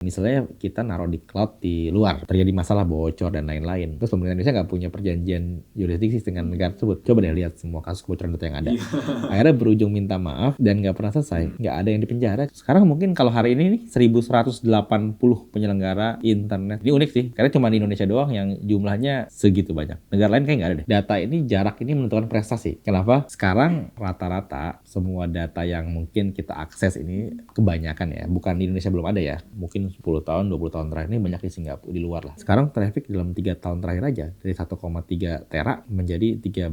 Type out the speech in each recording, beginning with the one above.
Misalnya kita naruh di cloud di luar, terjadi masalah bocor dan lain-lain. Terus pemerintah Indonesia nggak punya perjanjian yurisdiksi dengan negara tersebut. Coba deh lihat semua kasus kebocoran data yang ada. Akhirnya berujung minta maaf dan nggak pernah selesai. Nggak ada yang dipenjara. Sekarang mungkin kalau hari ini nih 1180 penyelenggara internet. Ini unik sih, karena cuma di Indonesia doang yang jumlahnya segitu banyak. Negara lain kayak nggak ada deh. Data ini, jarak ini menentukan prestasi. Kenapa? Sekarang rata-rata semua data yang mungkin kita akses ini kebanyakan ya, bukan di Indonesia belum ada ya. Mungkin 10 tahun, 20 tahun terakhir ini banyak di Singapura, di luar lah. Sekarang traffic dalam 3 tahun terakhir aja dari 1,3 tera menjadi 13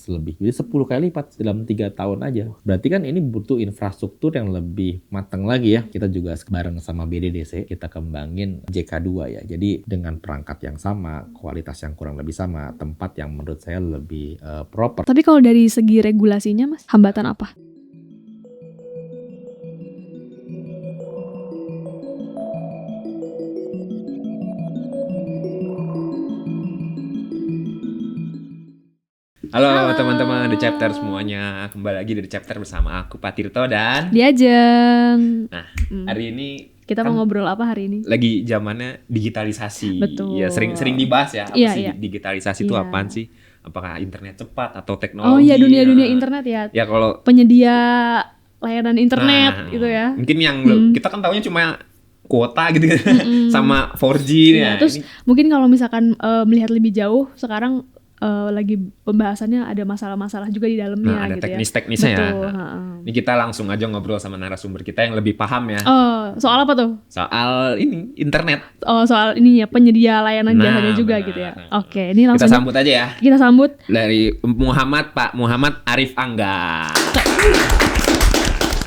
lebih. Jadi 10 kali lipat dalam 3 tahun aja. Berarti kan ini butuh infrastruktur yang lebih matang lagi ya. Kita juga bareng sama BDDC, kita kembangin JK2 ya. Jadi dengan perangkat yang sama, kualitas yang kurang lebih sama, tempat yang menurut saya lebih proper. Tapi kalau dari segi regulasinya Mas, hambatan apa? Halo teman-teman The Chapter semuanya, kembali lagi di The Chapter bersama aku Pak Tirto dan Diajeng. Nah, hari ini Kita kan mau ngobrol apa hari ini? lagi zamannya digitalisasi. Betul. Ya, sering dibahas ya, apa Iya, sih iya. digitalisasi itu Iya. apaan sih? Apakah internet cepat atau teknologi? Oh iya, dunia Nah, internet ya. Ya kalau Penyedia layanan internet gitu ya. Mungkin yang kita kan taunya cuma kuota gitu sama 4G Iya, ya. terus mungkin kalau misalkan melihat lebih jauh sekarang lagi pembahasannya ada masalah-masalah juga di dalamnya Ada gitu teknis-teknisnya ya. ya. Betul. Ini kita langsung aja ngobrol sama narasumber kita yang lebih paham ya Soal apa tuh? soal ini internet. Oh, soal ini ya, penyedia layanan jasanya juga benar. gitu ya. Oke, ini langsung Kita sambut aja ya kita sambut. dari Pak Muhammad Arif Angga.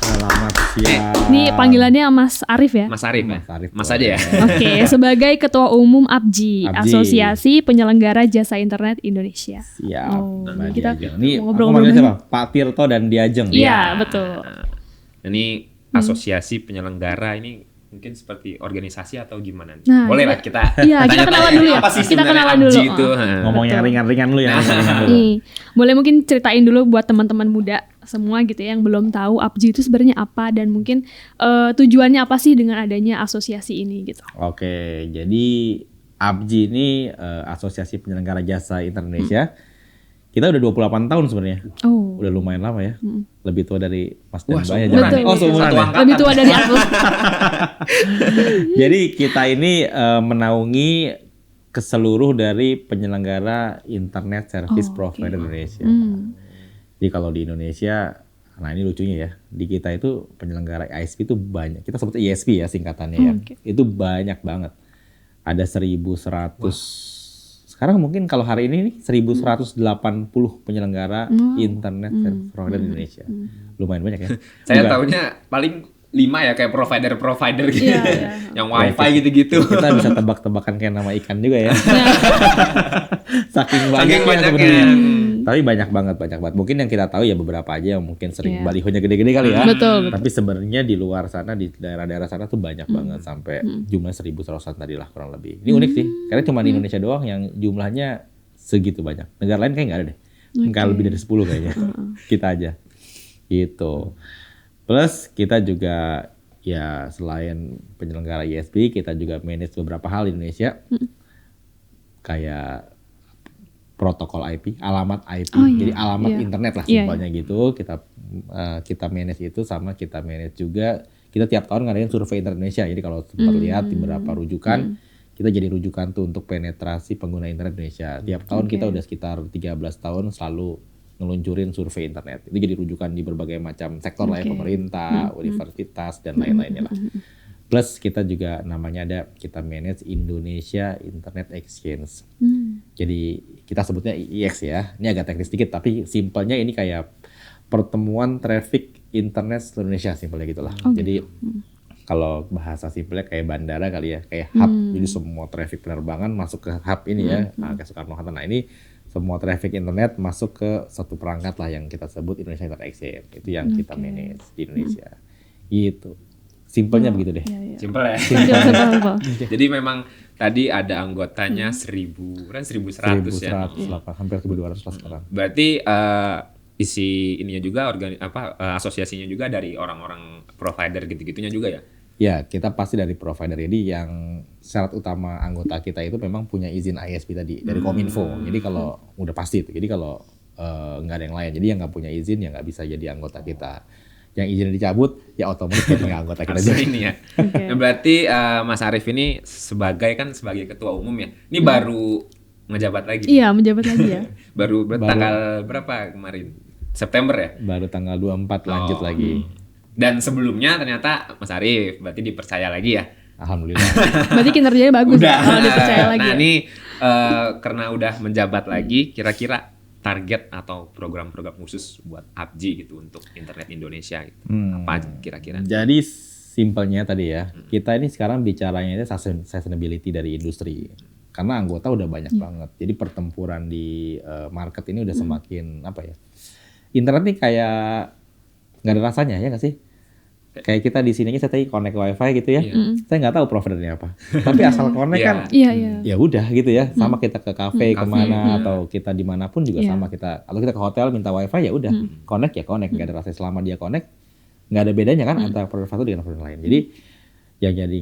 Selamat siang. Ini panggilannya Mas Arif ya. Mas Arif ya? Mas Arif, Mas aja ya? Oke, sebagai Ketua Umum APJI, APJI. Asosiasi Penyelenggara Jasa Internet Indonesia. Siap. Oh, Mbak kita Diajeng. Ini mau aku ngobrol-ngobrol manggilnya banyak. siapa? Pak Tirto dan Diajeng. Iya, betul. Ini asosiasi penyelenggara ini mungkin seperti organisasi atau gimana? Nah, Boleh lah kita Iya, kita tanya-tanya kenalan dulu ya. apa sih Kita sebenarnya kenalan APJI dulu. itu? Ngomong yang ringan-ringan dulu ya. ringan-ringan dulu. Nih, boleh mungkin ceritain dulu buat teman-teman muda semua gitu ya yang belum tahu APJI itu sebenarnya apa dan mungkin tujuannya apa sih dengan adanya asosiasi ini gitu. Oke, jadi APJI ini Asosiasi Penyelenggara Jasa Indonesia. Kita udah 28 tahun sebenarnya. Oh. Udah lumayan lama ya. Lebih tua dari Mas Wah, dan Mbak ya. seumuran jangan. nih. Oh, seumuran Satu ya. angkatan. Lebih tua dari aku. Jadi kita ini menaungi keseluruh dari penyelenggara internet service provider Indonesia. Jadi kalau di Indonesia, nah ini lucunya ya, di kita itu penyelenggara ISP itu banyak. Kita sebut ISP ya singkatannya ya. Itu banyak banget. Ada 1.100. Sekarang mungkin kalau hari ini nih 1.180 penyelenggara internet service provider di Indonesia. Lumayan banyak ya. Saya Juga- taunya paling 5 ya, kayak provider gitu. Iya, iya. Yang wifi gitu-gitu. Kita bisa tebak-tebakan kayak nama ikan juga ya. Saking banyaknya banyaknya. sebenarnya. Tapi banyak banget. Mungkin yang kita tahu ya beberapa aja yang mungkin sering Iya. balihonya gede-gede kali ya. Betul. Tapi sebenarnya di luar sana, di daerah-daerah sana tuh banyak banget sampai jumlah 1.100-an tadi lah kurang lebih. Ini unik sih, karena cuma di Indonesia doang yang jumlahnya segitu banyak. Negara lain kayak nggak ada deh. Nggak lebih dari 10 kayaknya. Kita aja. Gitu. Plus kita juga ya selain penyelenggara ISP, kita juga manage beberapa hal di Indonesia. Kayak protokol IP, alamat IP. Oh, iya. Jadi alamat Iya. internet lah Iya, simpelnya gitu. Kita manage itu, sama kita manage juga. Kita tiap tahun ngadain survei internet Indonesia. Jadi kalau sempat lihat di beberapa rujukan, kita jadi rujukan tuh untuk penetrasi pengguna internet Indonesia. Tiap tahun kita udah sekitar 13 tahun selalu ngeluncurin survei internet. Itu jadi rujukan di berbagai macam sektor lah ya, pemerintah, universitas, dan lain-lainnya lah. Plus kita juga namanya kita manage Indonesia Internet Exchange. Jadi kita sebutnya IIX ya. Ini agak teknis dikit tapi simpelnya ini kayak pertemuan traffic internet seluruh Indonesia, simpelnya gitulah. Jadi kalau bahasa simpelnya kayak bandara kali ya, kayak hub. Jadi semua traffic penerbangan masuk ke hub ini ya, kayak Soekarno-Hatta. Nah ini semua traffic internet masuk ke satu perangkat lah yang kita sebut Indonesia Internet Exchange. Itu yang kita manage di Indonesia. Gitu. Simpelnya begitu deh. Simpel ya. Simple. Jadi memang tadi ada anggotanya 1.100 ya. 1.108, hampir 1.200 lah sekarang. Berarti isi ininya juga asosiasinya juga dari orang-orang provider gitu-gitunya juga ya. Ya, kita pasti dari provider. Jadi yang syarat utama anggota kita itu memang punya izin ISP tadi dari Kominfo. Jadi kalau udah pasti itu. Jadi kalau nggak ada yang lain. Jadi yang nggak punya izin ya nggak bisa jadi anggota kita. Yang izin dicabut ya otomatis jadi nggak anggota kita Harusnya juga. ini ya. Oke. Nah, berarti Mas Arief ini sebagai ketua umum ya. Ini baru ngejabat lagi. Iya, menjabat lagi ya. Baru Baru. tanggal berapa kemarin? September ya? Baru tanggal 24 lanjut Oh. lagi. Dan sebelumnya ternyata Mas Arief berarti dipercaya lagi ya. Alhamdulillah. Berarti kinerjanya bagus Udah. kalau dipercaya lagi. Nah, Ya? ini karena udah menjabat lagi, kira-kira target atau program-program khusus buat APJI gitu untuk internet Indonesia gitu. Apa aja kira-kira? Jadi simpelnya tadi ya, kita ini sekarang bicaranya itu sustainability dari industri. Karena anggota udah banyak banget. Jadi pertempuran di market ini udah semakin apa ya? Internet nih kayak nggak ada rasanya ya nggak sih? Kayak kita di sini saya tadi connect wifi gitu ya, saya nggak tahu providernya apa. Tapi asal connect Iya. kan, Iya, iya. ya udah gitu ya. Sama kita ke kafe kemana atau kita dimanapun juga Iya. sama kita. Kalau kita ke hotel minta wifi ya udah, connect ya connect. Nggak ada rasanya selama dia connect, nggak ada bedanya kan antara provider satu dengan provider lain. Jadi yang jadi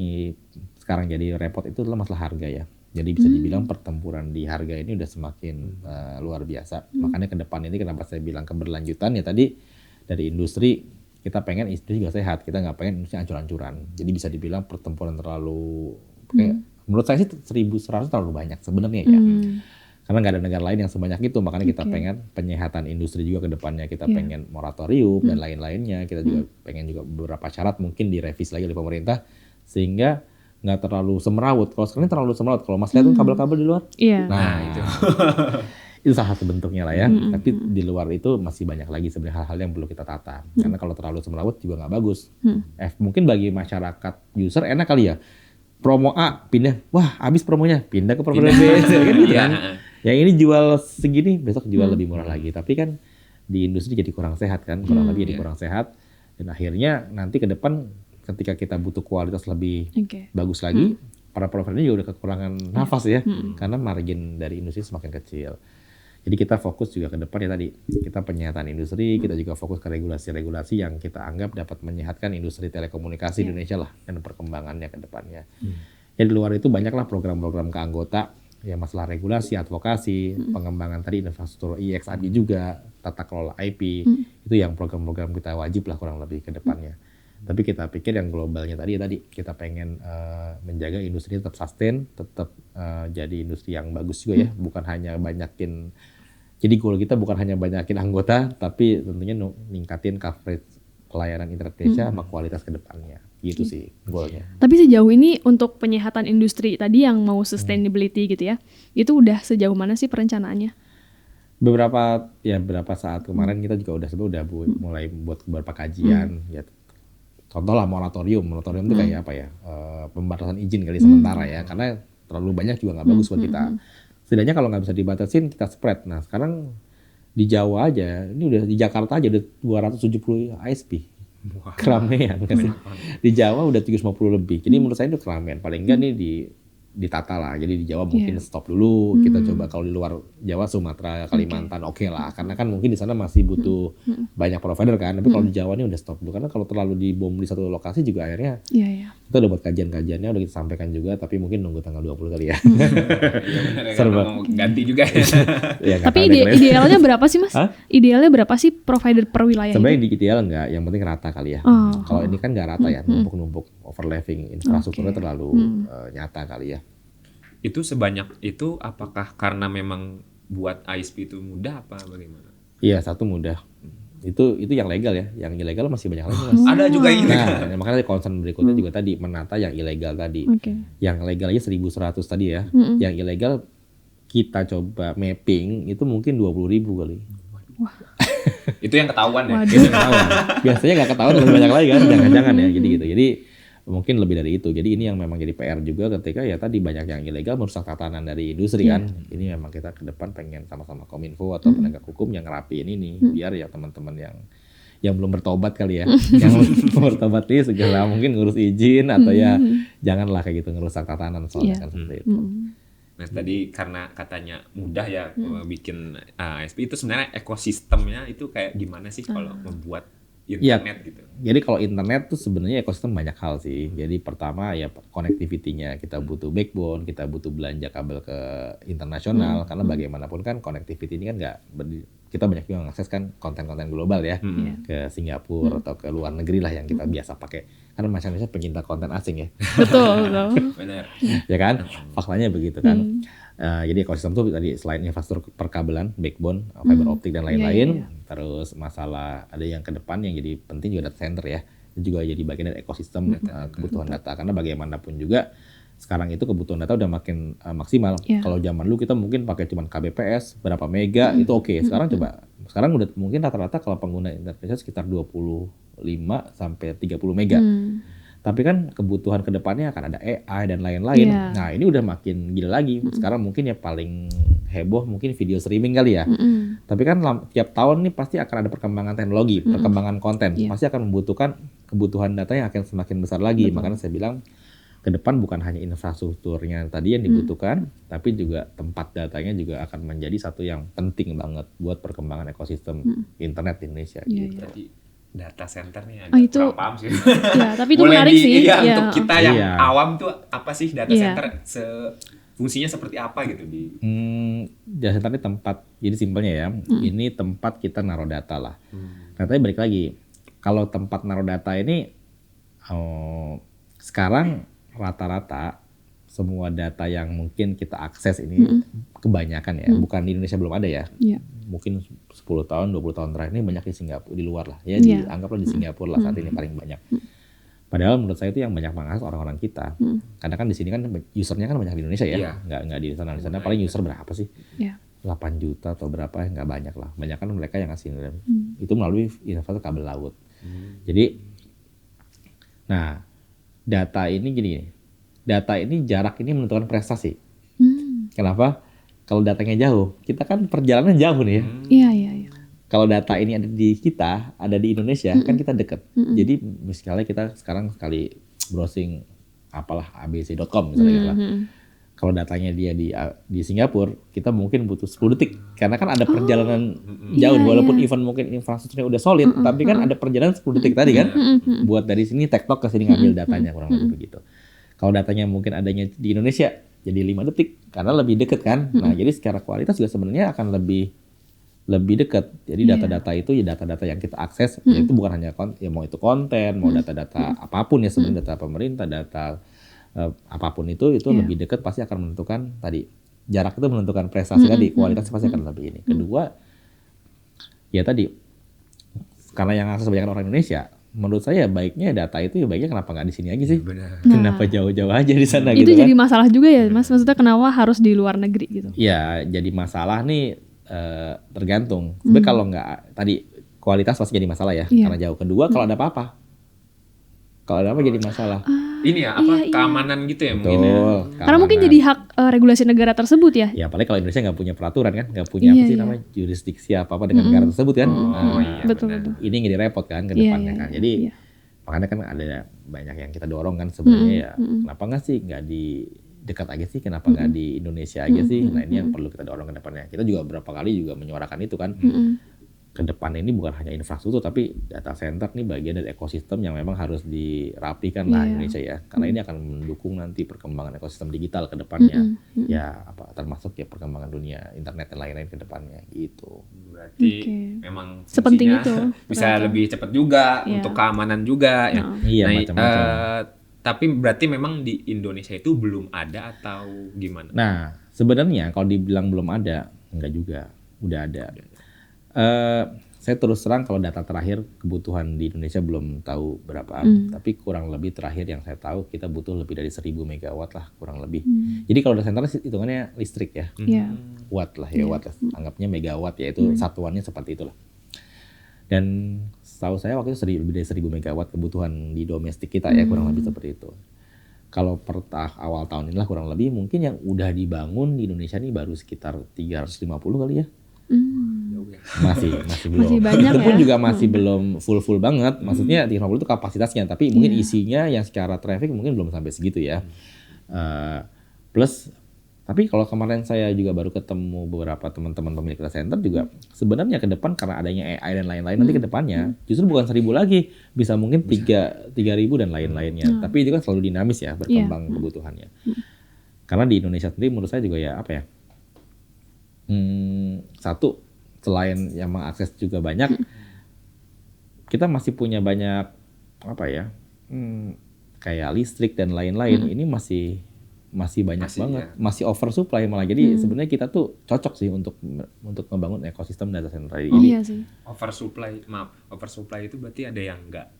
sekarang jadi repot itu adalah masalah harga ya. Jadi bisa dibilang pertempuran di harga ini udah semakin luar biasa. Makanya ke depan ini kenapa saya bilang keberlanjutan ya tadi dari industri kita pengen industri juga sehat. Kita nggak pengen industri ancur-ancuran. Jadi bisa dibilang pertempuran terlalu kayak menurut saya sih 1.100 terlalu banyak sebenarnya ya. Karena nggak ada negara lain yang sebanyak itu. Makanya kita pengen penyehatan industri juga ke depannya. Kita pengen moratorium dan lain-lainnya. Kita juga pengen juga beberapa syarat mungkin direvisi lagi oleh pemerintah sehingga nggak terlalu semerawut. Kalau sekarang ini terlalu semerawut. Kalau Mas lihat tuh kabel-kabel di luar. Iya. Nah, itu salah satu bentuknya lah ya. Tapi di luar itu masih banyak lagi sebenarnya hal-hal yang perlu kita tata. Karena kalau terlalu semerawut juga nggak bagus. Mungkin bagi masyarakat user enak kali ya. Promo A pindah, wah habis promonya, pindah ke provider B. Kan gitu kan. Yang ini jual segini, besok jual lebih murah lagi. Tapi kan di industri jadi kurang sehat kan. Kurang lebih jadi kurang sehat. Dan akhirnya nanti ke depan ketika kita butuh kualitas lebih Oke. bagus lagi, para provider juga udah kekurangan nafas ya, karena margin dari industri semakin kecil. Jadi kita fokus juga ke depan ya tadi, kita penyehatan industri, kita juga fokus ke regulasi-regulasi yang kita anggap dapat menyehatkan industri telekomunikasi Indonesia lah, dan perkembangannya ke depannya. Ya di luar itu banyaklah program-program ke anggota, ya masalah regulasi, advokasi, pengembangan tadi infrastruktur EXAD juga, tata kelola IP, itu yang program-program kita wajib lah kurang lebih ke depannya. Tapi kita pikir yang globalnya tadi kita pengen menjaga industri tetap sustain, tetap jadi industri yang bagus juga ya, bukan hanya banyakin. Jadi goal kita bukan hanya banyakin anggota, tapi tentunya ningkatin coverage pelayanan internet Indonesia sama kualitas ke depannya. Gitu sih goalnya. Tapi sejauh ini untuk penyehatan industri tadi yang mau sustainability gitu ya, itu udah sejauh mana sih perencanaannya? Beberapa saat kemarin kita juga udah mulai buat beberapa kajian ya. Contoh lah moratorium itu kayak apa ya, pembatasan izin kali sementara ya, karena terlalu banyak juga nggak bagus buat kita. Setidaknya kalau nggak bisa dibatasin kita spread. Nah sekarang di Jawa aja, ini udah di Jakarta aja udah 270 ISP. Keramaian kan sih. Di Jawa udah 350 lebih. Jadi menurut saya itu keramaian. Paling enggak nih ditata lah. Jadi di Jawa mungkin stop dulu. Kita coba kalau di luar Jawa, Sumatera, Kalimantan oke lah. Karena kan mungkin di sana masih butuh banyak provider kan. Tapi kalau di Jawa ini udah stop dulu. Karena kalau terlalu dibom di satu lokasi juga akhirnya kita udah buat kajian-kajiannya udah kita sampaikan juga. Tapi mungkin nunggu tanggal 20 kali ya. Serba mau ganti juga ya. Ya, nggak Tapi tahu deh keren. idealnya berapa sih Mas? Hah? Idealnya berapa sih provider per wilayah Sebenarnya itu? di ideal enggak, yang penting rata kali ya. Oh. Kalau ini kan nggak rata ya, numpuk-numpuk overlapping infrastrukturnya terlalu nyata kali ya. Itu sebanyak itu apakah karena memang buat ISP itu mudah apa bagaimana? Iya, satu mudah. Itu yang legal ya, yang ilegal masih banyak lagi Mas. Ada juga ini. Nah, makanya concern berikutnya juga tadi menata yang ilegal tadi. Oke. Yang legal aja 1.100 tadi ya. Yang ilegal kita coba mapping itu mungkin 20.000 kali. Itu yang ketahuan ya. Waduh. Itu ketahuan. Biasanya nggak ketahuan lebih banyak lagi kan, jangan-jangan ya gitu. Jadi mungkin lebih dari itu. Jadi ini yang memang jadi PR juga ketika ya tadi banyak yang ilegal merusak tatanan dari industri kan. Ini memang kita ke depan pengen sama-sama Kominfo atau penegak hukum yang ngerapiin ini biar ya teman-teman yang belum bertobat kali ya, yang belum bertobat ini segala mungkin ngurus izin atau ya janganlah kayak gitu ngerusak tatanan soalnya kan seperti itu. Nah tadi karena katanya mudah ya bikin ASP itu sebenarnya ekosistemnya itu kayak gimana sih kalau membuat internet gitu. Jadi kalau internet tuh sebenarnya ekosistem banyak hal sih. Jadi pertama ya connectivity-nya, kita butuh backbone, kita butuh belanja kabel ke internasional karena bagaimanapun kan connectivity ini kan kita banyak juga mengakses kan konten-konten global ya ke Singapura atau ke luar negeri lah yang kita biasa pakai. Karena masyarakat pencinta konten asing ya. Betul. Benar. Ya kan? Faktanya begitu kan. Jadi ekosistem tuh tadi selain infrastruktur perkabelan, backbone, fiber optik dan lain-lain, terus masalah ada yang ke depan yang jadi penting juga data center ya. Itu juga jadi bagian dari ekosistem kebutuhan data karena bagaimanapun juga sekarang itu kebutuhan data udah makin maksimal. Kalau zaman dulu kita mungkin pakai cuma kbps berapa mega itu oke. Sekarang udah mungkin rata-rata kalau pengguna internet sekitar 25 sampai 30 mega. Tapi kan kebutuhan kedepannya akan ada AI dan lain-lain. Nah ini udah makin gila lagi. Sekarang mungkin ya paling heboh mungkin video streaming kali ya. Tapi kan tiap tahun nih pasti akan ada perkembangan teknologi, perkembangan konten. Pasti akan membutuhkan kebutuhan data yang akan semakin besar lagi. Makanya saya bilang ke depan bukan hanya infrastrukturnya tadi yang dibutuhkan, tapi juga tempat datanya juga akan menjadi satu yang penting banget buat perkembangan ekosistem internet di Indonesia. Gitu. Jadi data center nih itu kurang paham sih. Ya, tapi itu menarik sih. Untuk kita yang awam tuh apa sih data center fungsinya seperti apa gitu di data center ini tempat, jadi simpelnya ya, ini tempat kita naruh data lah. Katanya balik lagi, kalau tempat naruh data ini sekarang rata-rata semua data yang mungkin kita akses ini kebanyakan ya, bukan di Indonesia belum ada ya. Mungkin 10 tahun, 20 tahun terakhir ini banyak di Singapura, di luar lah. Ya, dianggaplah di Singapura lah saat ini paling banyak. Padahal menurut saya itu yang banyak mengakses orang-orang kita. Karena kan di sini kan usernya kan banyak di Indonesia ya. Nggak di sana. Di sana paling user berapa sih? 8 juta atau berapa, nggak banyak lah. Banyak kan mereka yang ngasih itu melalui infrastruktur kabel laut. Jadi, nah data ini gini, data ini jarak ini menentukan prestasi. Kenapa? Kalau datanya jauh, kita kan perjalanan jauh nih ya. Iya. Kalau data ini ada di kita, ada di Indonesia, kan kita deket. Jadi misalnya kita sekarang sekali browsing apalah abc.com misalnya gitu lah. Kalau datanya dia di Singapura, kita mungkin butuh 10 detik. Karena kan ada perjalanan jauh, walaupun even mungkin infrastrukturnya udah solid, tapi kan ada perjalanan 10 detik tadi kan. Buat dari sini tektok ke sini ngambil datanya, kurang lebih begitu. Kalau datanya mungkin adanya di Indonesia, jadi 5 detik, karena lebih deket kan. Nah jadi secara kualitas juga sebenarnya akan lebih dekat. Jadi data-data itu ya data-data yang kita akses, yaitu bukan hanya ya mau itu konten, mau data-data apapun ya sebenarnya, data pemerintah, data apapun itu lebih dekat, pasti akan menentukan tadi jarak itu menentukan prestasi tadi, kualitas pasti akan lebih ini. Kedua ya tadi karena yang akses banyak orang Indonesia, menurut saya baiknya data itu ya baiknya kenapa nggak di sini aja sih? Kenapa jauh-jauh aja di sana itu gitu kan? Itu jadi masalah juga ya Mas, maksudnya kenapa harus di luar negeri gitu? Ya jadi masalah nih tergantung. Sebenarnya kalau nggak tadi kualitas pasti jadi masalah ya karena jauh. Kedua kalau ada apa-apa, jadi masalah. Ini ya keamanan gitu ya. Betul, mungkin ya. Karena mungkin jadi hak regulasi negara tersebut ya. Ya apalagi kalau Indonesia nggak punya peraturan kan, nggak punya apa sih namanya jurisdiksi apa dengan negara tersebut kan. Betul. Ini jadi repot kan ke depannya kan. Jadi makanya kan ada banyak yang kita dorong kan sebenarnya ya. Kenapa nggak sih nggak di dekat aja sih, kenapa nggak di Indonesia aja sih? Nah ini yang perlu kita dorong ke depannya. Kita juga beberapa kali juga menyuarakan itu kan. Ke depan ini bukan hanya infrastruktur, tapi data center nih bagian dari ekosistem yang memang harus dirapikan lah Indonesia ya. Karena ini akan mendukung nanti perkembangan ekosistem digital ke depannya. Ya termasuk ya perkembangan dunia internet dan lain-lain ke depannya gitu. Berarti memang sepenting itu. Bisa lebih cepat juga untuk keamanan juga ya. Iya macam-macam. Tapi berarti memang di Indonesia itu belum ada atau gimana? Nah, sebenarnya kalau dibilang belum ada, enggak juga, udah ada. Saya terus terang kalau data terakhir kebutuhan di Indonesia belum tahu berapa, tapi kurang lebih terakhir yang saya tahu kita butuh lebih dari 1000 megawatt lah kurang lebih. Jadi kalau data center hitungannya listrik ya, watt lah ya, watt lah. Anggapnya megawatt ya, itu satuannya seperti itulah. Dan setahu saya waktu itu lebih dari 1000 megawatt kebutuhan di domestik kita ya, kurang lebih seperti itu. Kalau awal tahun inilah kurang lebih mungkin yang udah dibangun di Indonesia ini baru sekitar 350 kali ya. Masih belum. Masih banyak itu pun ya. juga masih belum full banget. Maksudnya 350 itu kapasitasnya, tapi mungkin isinya yang secara traffic mungkin belum sampai segitu ya. Plus Tapi kalau kemarin saya juga baru ketemu beberapa teman-teman pemilik data center juga sebenarnya ke depan karena adanya AI dan lain-lain nanti ke depannya justru bukan 1.000 lagi, bisa mungkin 3.000 dan lain-lainnya. Tapi itu kan selalu dinamis ya berkembang kebutuhannya. Karena di Indonesia sendiri menurut saya juga ya apa ya? Satu, selain yang mengakses juga banyak, kita masih punya banyak apa ya? Kayak listrik dan lain-lain ini masih banyak banget, masih oversupply malah. Jadi sebenarnya kita tuh cocok sih untuk membangun ekosistem data center ini. Iya sih. Oversupply itu berarti ada yang enggak?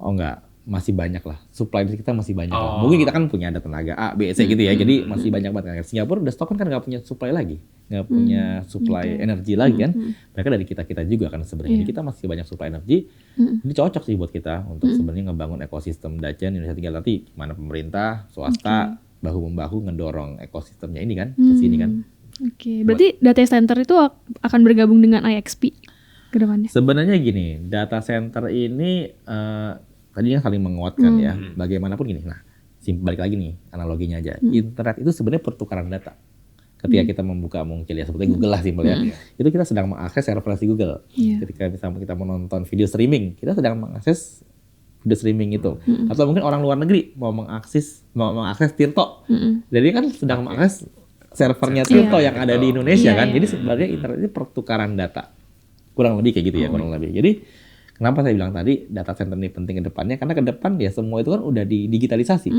Oh enggak, masih banyak lah. Supply kita masih banyak lah. Mungkin kita kan punya ada tenaga A, B, C gitu ya. Jadi masih banyak banget. Singapura udah stok kan nggak punya supply lagi, nggak punya supply energi lagi kan. Mereka dari kita juga kan sebenarnya. Jadi kita masih banyak supply energi. Ini cocok sih buat kita untuk sebenarnya ngebangun ekosistem data Indonesia. Tinggal nanti mana pemerintah, swasta bahu-membahu ngedorong ekosistemnya ini kan ke sini kan. Oke, berarti data center itu akan bergabung dengan IXP ke depannya? Sebenarnya gini, data center ini tadinya saling menguatkan ya. Bagaimanapun gini, nah balik lagi nih analoginya aja. Internet itu sebenarnya pertukaran data. Ketika kita membuka mungkin ya seperti Google lah simpel ya. Itu kita sedang mengakses server Google. Ketika misalnya kita menonton video streaming, kita sedang mengakses video streaming itu. Atau mungkin orang luar negeri mau mengakses Tirto. Jadi kan sedang mengakses servernya Tirto yang ada di Indonesia kan. Jadi sebagai internet itu pertukaran data. Kurang lebih kayak gitu ya, kurang lebih. Jadi kenapa saya bilang tadi data center ini penting ke depannya? Karena ke depan ya semua itu kan udah digitalisasi.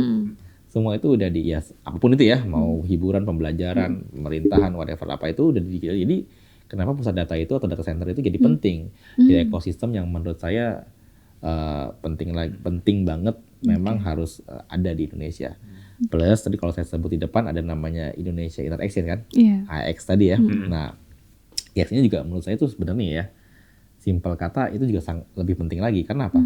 Semua itu udah ya apapun itu ya, mau hiburan, pembelajaran, pemerintahan, whatever apa itu udah digitalisasi. Jadi kenapa pusat data itu atau data center itu jadi penting di ekosistem yang menurut saya penting banget memang harus ada di Indonesia. Plus tadi kalau saya sebut di depan ada namanya Indonesia Internet Exchange kan, AX tadi ya. Nah, AX ini juga menurut saya itu sebenarnya ya simpel kata itu juga lebih penting lagi. Karena apa?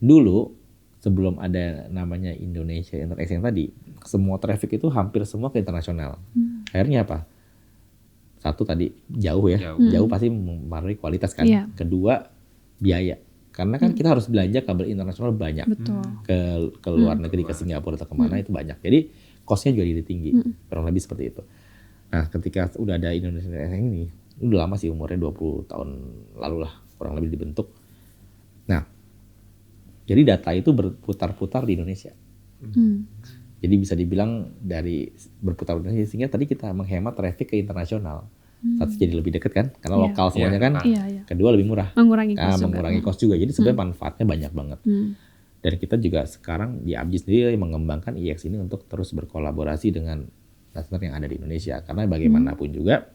Dulu sebelum ada namanya Indonesia Internet Exchange tadi, semua traffic itu hampir semua ke internasional. Akhirnya apa? Satu tadi jauh ya, jauh pasti mempengaruhi kualitas kan. Kedua biaya. Karena kan kita harus belanja kabel internasional banyak. Ke luar negeri, ke Singapura atau kemana itu banyak. Jadi cost-nya juga jadi tinggi. Kurang lebih seperti itu. Nah ketika udah ada Indonesia ini, udah lama sih umurnya 20 tahun lalu lah kurang lebih dibentuk. Nah jadi data itu berputar-putar di Indonesia. Jadi bisa dibilang dari berputar-putar sehingga tadi kita menghemat traffic ke internasional. Satu jadi lebih dekat kan, karena lokal semuanya kan. Kedua lebih murah, mengurangi cost juga. Jadi sebenarnya manfaatnya banyak banget. Dan kita juga sekarang di ABGI sendiri mengembangkan IX ini untuk terus berkolaborasi dengan partner yang ada di Indonesia. Karena bagaimanapun juga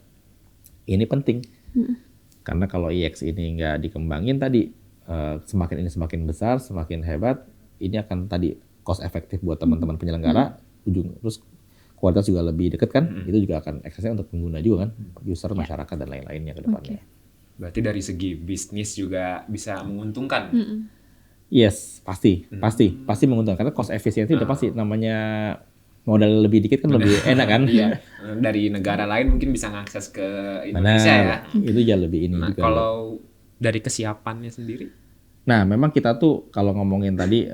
ini penting. Karena kalau IX ini nggak dikembangin tadi, semakin ini semakin besar, semakin hebat, ini akan tadi cost efektif buat teman-teman penyelenggara, terus kualitas juga lebih dekat kan, itu juga akan aksesnya untuk pengguna juga kan, user, masyarakat dan lain-lainnya ke depannya. Berarti dari segi bisnis juga bisa menguntungkan. Yes, pasti menguntungkan karena cost efisiensi udah pasti, namanya modal lebih dikit kan lebih enak kan. Dari negara lain mungkin bisa ngakses ke Indonesia ya. Itu jauh lebih ini juga. Kalau dari kesiapannya sendiri? Nah, memang kita tuh kalau ngomongin tadi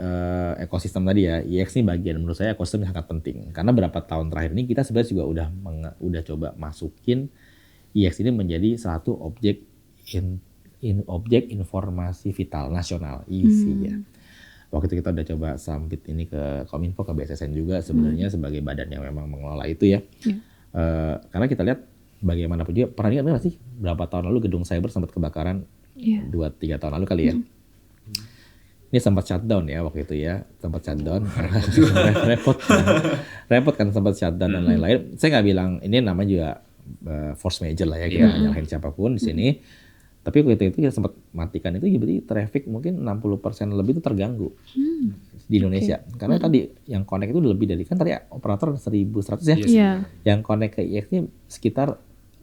ekosistem tadi ya, IX ini bagian menurut saya ekosistem yang sangat penting. Karena berapa tahun terakhir ini kita sebenarnya juga udah coba masukin IX ini menjadi satu objek objek informasi vital nasional (IVI) ya. Waktu itu kita udah coba submit ini ke Kominfo, ke BSSN juga sebenarnya sebagai badan yang memang mengelola itu ya. Karena kita lihat bagaimanapun juga, pernah ingat nggak sih berapa tahun lalu gedung cyber sempat kebakaran 2-3 tahun lalu kali ya. Ini sempat shutdown ya waktu itu ya, sempat shutdown. repot kan sempat shutdown dan lain-lain. Saya nggak bilang ini namanya juga force major lah ya, kita nggak nyalahin siapapun di sini. Tapi waktu itu ya sempat matikan itu, berarti traffic mungkin 60% lebih itu terganggu di Indonesia. Karena tadi yang connect itu lebih dari, kan tadi operator 1.100 ya. Yang connect ke IX ini sekitar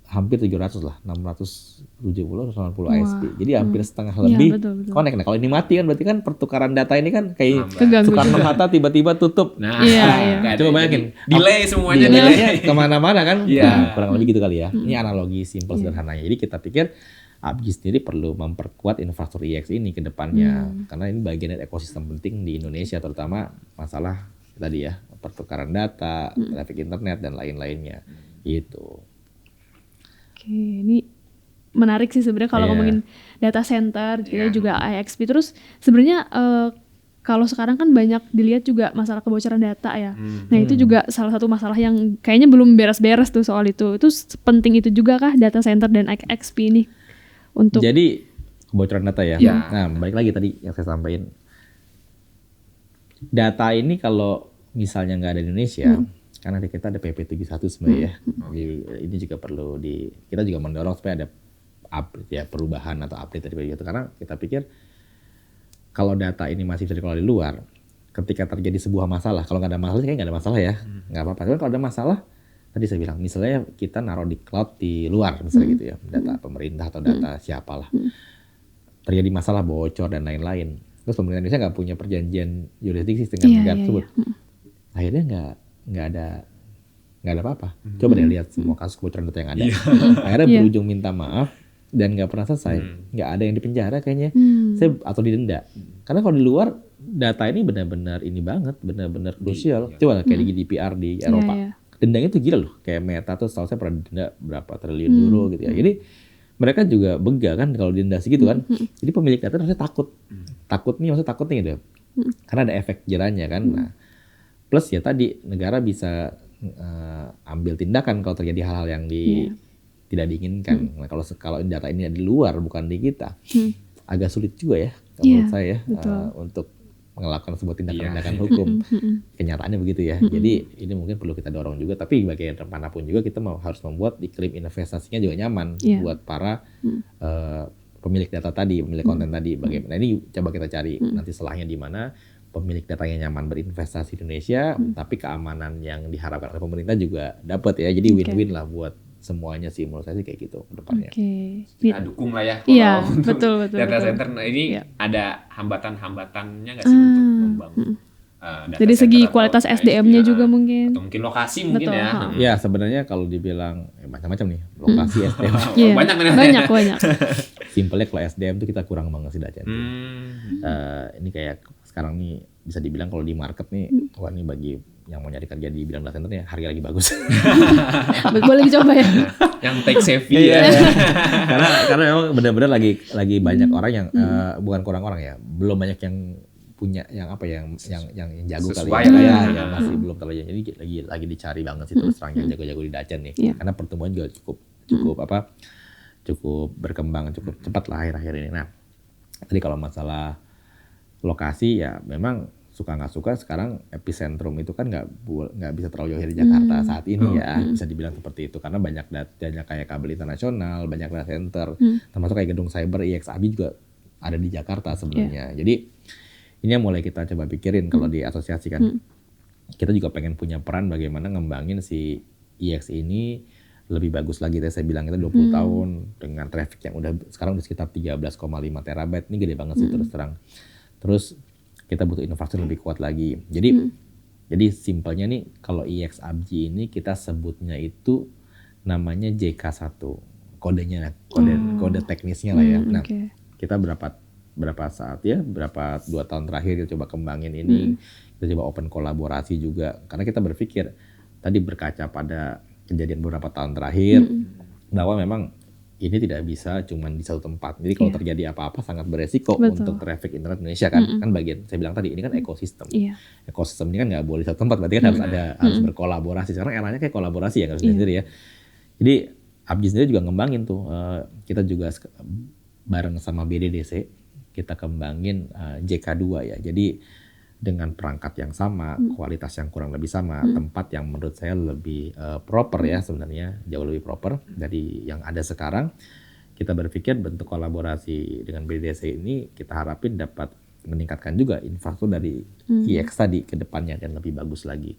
hampir 700 lah, 670 atau 90 ISP. Jadi hampir setengah lebih connect. Nah kalau ini mati kan berarti kan pertukaran data ini kan kayak Soekarno-Hatta tiba-tiba tutup. Nah, coba bayangin. Delay semuanya, delay kemana-mana kan. Nah, kurang lebih gitu kali ya. Ini analogi simpel sederhananya. Jadi kita pikir ABGI sendiri perlu memperkuat infrastruktur IX ini ke depannya. Karena ini bagian dari ekosistem penting di Indonesia, terutama masalah tadi ya, pertukaran data, traffic internet dan lain-lainnya. Gitu. Oke, ini menarik sih sebenarnya kalau Iya. ngomongin data center, kita Iya. juga IXP. Terus sebenarnya kalau sekarang kan banyak dilihat juga masalah kebocoran data ya. Nah itu juga salah satu masalah yang kayaknya belum beres-beres tuh soal itu. Itu penting itu juga kah data center dan IXP ini untuk? Jadi kebocoran data ya. Ya. Nah, balik lagi tadi yang saya sampaikan. Data ini kalau misalnya nggak ada di Indonesia, karena di kita ada PP 71 sebenarnya ya. Jadi, ini juga perlu kita juga mendorong supaya ada update ya, perubahan atau update dari itu. Karena kita pikir kalau data ini masih bisa dikelola di luar, ketika terjadi sebuah masalah, kalau nggak ada masalah kayaknya nggak ada masalah ya, nggak apa-apa. Tapi kalau ada masalah, tadi saya bilang, misalnya kita naruh di cloud di luar, misalnya gitu ya, data pemerintah atau data siapalah, terjadi masalah bocor dan lain-lain. Terus pemerintah Indonesia nggak punya perjanjian yurisdiksi dengan negara tersebut, akhirnya nggak ada apa-apa. Coba deh lihat semua kasus kebocoran data yang ada, akhirnya berujung minta maaf dan nggak pernah selesai, nggak ada yang dipenjara kayaknya, atau didenda. Karena kalau di luar data ini benar-benar ini banget, benar-benar krusial. Coba kayak di GDPR di Eropa, dendanya tuh gila loh. Kayak Meta tuh setahu saya pernah denda berapa triliun euro gitu ya. Jadi mereka juga bega kan kalau didenda segitu kan. Jadi pemilik data harusnya takut nih gitu. Karena ada efek jerahnya kan. Nah, plus ya tadi negara bisa ambil tindakan kalau terjadi hal-hal yang tidak diinginkan. Nah, kalau data ini di luar bukan di kita, agak sulit juga ya menurut saya untuk melakukan sebuah tindakan-tindakan hukum. Kenyataannya begitu ya. Jadi ini mungkin perlu kita dorong juga. Tapi bagaimanapun juga kita harus membuat iklim investasinya juga nyaman buat para pemilik data tadi, pemilik konten tadi. Bagaimana ini coba kita cari nanti selahnya di mana pemilik datanya nyaman berinvestasi di Indonesia, tapi keamanan yang diharapkan oleh pemerintah juga dapat ya. Jadi win-win lah buat semuanya sih, menurut saya sih kayak gitu ke depannya. Kita dukung lah ya Iya, untuk betul. data center. Nah ini ada hambatan-hambatannya nggak sih untuk membangun data dari center segi atau kualitas SDM-nya juga mungkin. atau mungkin lokasi mungkin Betul, ya. Ya sebenarnya kalau dibilang macam-macam nih lokasi SDM. Banyak. Simpelnya kalau SDM tuh kita kurang banget sih Dacan. Ini kayak sekarang nih bisa dibilang kalau di market nih, wah ini bagi yang mau nyari kerja di bidang data center ya harga lagi bagus. Boleh dicoba ya. Yang tech savvy ya. karena memang benar-benar lagi banyak orang yang bukan kurang orang ya, belum banyak yang punya yang jago sesuai kali ya masih belum terlalu. Jadi lagi dicari banget sih terus terang yang jago-jago di Dacan nih. Karena pertumbuhan juga cukup berkembang cukup cepat lah akhir-akhir ini. Nah, tadi kalau masalah lokasi ya memang suka nggak suka sekarang epicentrum itu kan nggak bisa terlalu jauh dari Jakarta saat ini ya, bisa dibilang seperti itu karena banyak datanya kayak kabel internasional, banyak data center, termasuk kayak gedung cyber IXAB juga ada di Jakarta sebenarnya. Jadi ini yang mulai kita coba pikirin kalau di asosiasi kan, kita juga pengen punya peran bagaimana ngembangin si IX ini lebih bagus lagi. Tadi saya bilang kita 20 tahun dengan traffic yang sekarang udah sekitar 13,5 terabyte, ini gede banget sih terus terang. Terus kita butuh infrastruktur lebih kuat lagi. Jadi simpelnya nih kalau IXABG ini kita sebutnya itu namanya JK1. Kodenya kode teknisnya lah ya. Nah, kita berapa saat ya, berapa 2 tahun terakhir kita coba kembangin ini. Kita coba open kolaborasi juga karena kita berpikir tadi berkaca pada kejadian beberapa tahun terakhir bahwa memang ini tidak bisa cuma di satu tempat. Jadi kalau terjadi apa-apa sangat beresiko untuk traffic internet Indonesia kan. Kan bagian saya bilang tadi ini kan ekosistem. Ekosistem ini kan nggak boleh di satu tempat, berarti kan harus berkolaborasi. Sekarang eranya kayak kolaborasi ya nggak sendiri ya. Jadi ABG sendiri juga ngembangin tuh. Kita juga bareng sama BDDC kita kembangin JK2 ya. Jadi dengan perangkat yang sama, kualitas yang kurang lebih sama, tempat yang menurut saya lebih proper ya sebenarnya, jauh lebih proper dari yang ada sekarang. Kita berpikir bentuk kolaborasi dengan BDC ini kita harapin dapat meningkatkan juga infrastruktur dari IX tadi ke depannya dan lebih bagus lagi.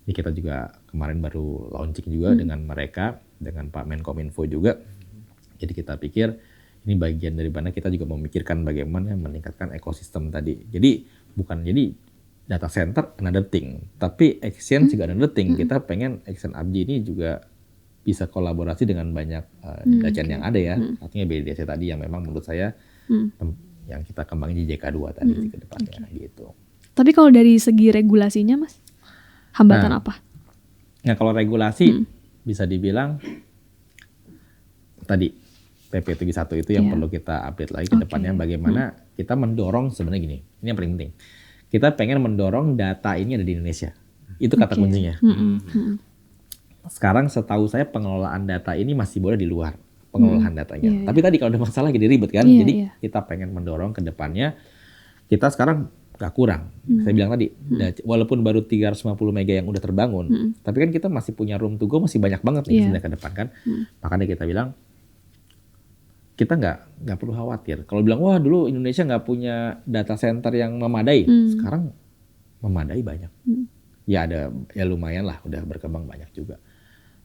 Ini kita juga kemarin baru launching juga dengan mereka, dengan Pak Menkominfo juga. Jadi kita pikir ini bagian dari mana kita juga memikirkan bagaimana meningkatkan ekosistem tadi. Jadi bukan jadi data center another thing, tapi Exchange juga another thing. Kita pengen Exchange ABG ini juga bisa kolaborasi dengan banyak Dacan yang ada ya. Artinya BDC tadi yang memang menurut saya yang kita kembangin di JK2 tadi ke depannya gitu. Tapi kalau dari segi regulasinya Mas? hambatan apa? Nah kalau regulasi bisa dibilang tadi PP 71 itu yang perlu kita update lagi ke depannya, bagaimana kita mendorong sebenarnya gini, ini yang paling penting. Kita pengen mendorong data ini ada di Indonesia. Itu kata kuncinya. Sekarang setahu saya pengelolaan data ini masih boleh di luar pengelolaan datanya. Tapi tadi kalau ada masalah jadi ribet kan. Jadi kita pengen mendorong ke depannya. Kita sekarang gak kurang. Saya bilang tadi, walaupun baru 350 mega yang udah terbangun, tapi kan kita masih punya room to go, masih banyak banget nih sebenarnya ke depan kan. Makanya kita bilang kita nggak perlu khawatir. Kalau bilang wah dulu Indonesia nggak punya data center yang memadai, sekarang memadai banyak. Ya ada ya lumayan lah, udah berkembang banyak juga.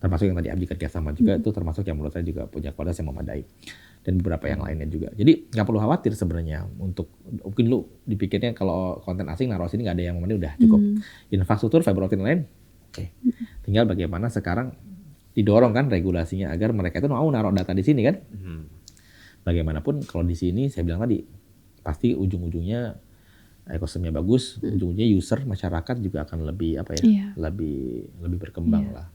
Termasuk yang tadi Abdi kerja sama juga itu termasuk yang menurut saya juga punya kualitas yang memadai dan beberapa yang lainnya juga. Jadi nggak perlu khawatir sebenarnya untuk mungkin lu dipikirnya kalau konten asing naruh sini nggak ada yang memadai udah cukup. Infrastruktur fiber optik lain, oke. Tinggal bagaimana sekarang didorong kan regulasinya agar mereka itu mau naruh data di sini kan. Bagaimanapun kalau di sini saya bilang tadi pasti ujung-ujungnya ekosistemnya bagus, ujung-ujungnya user masyarakat juga akan lebih apa ya, lebih berkembang lah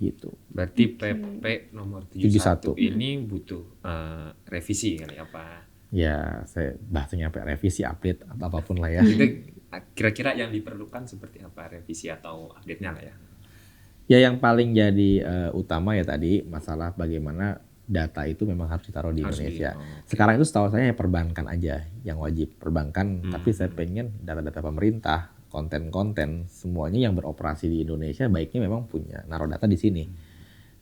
gitu. Berarti PP nomor 71 ini butuh revisi kali apa? Ya, saya bahasanya apa revisi, update atau apapun lah ya. Itu kira-kira yang diperlukan seperti apa revisi atau update-nya lah ya? Ya yang paling jadi utama ya tadi masalah bagaimana data itu memang harus ditaruh di Indonesia. Sekarang itu setahu saya perbankan aja yang wajib perbankan, tapi saya pengen data-data pemerintah, konten-konten semuanya yang beroperasi di Indonesia baiknya memang punya naruh data di sini.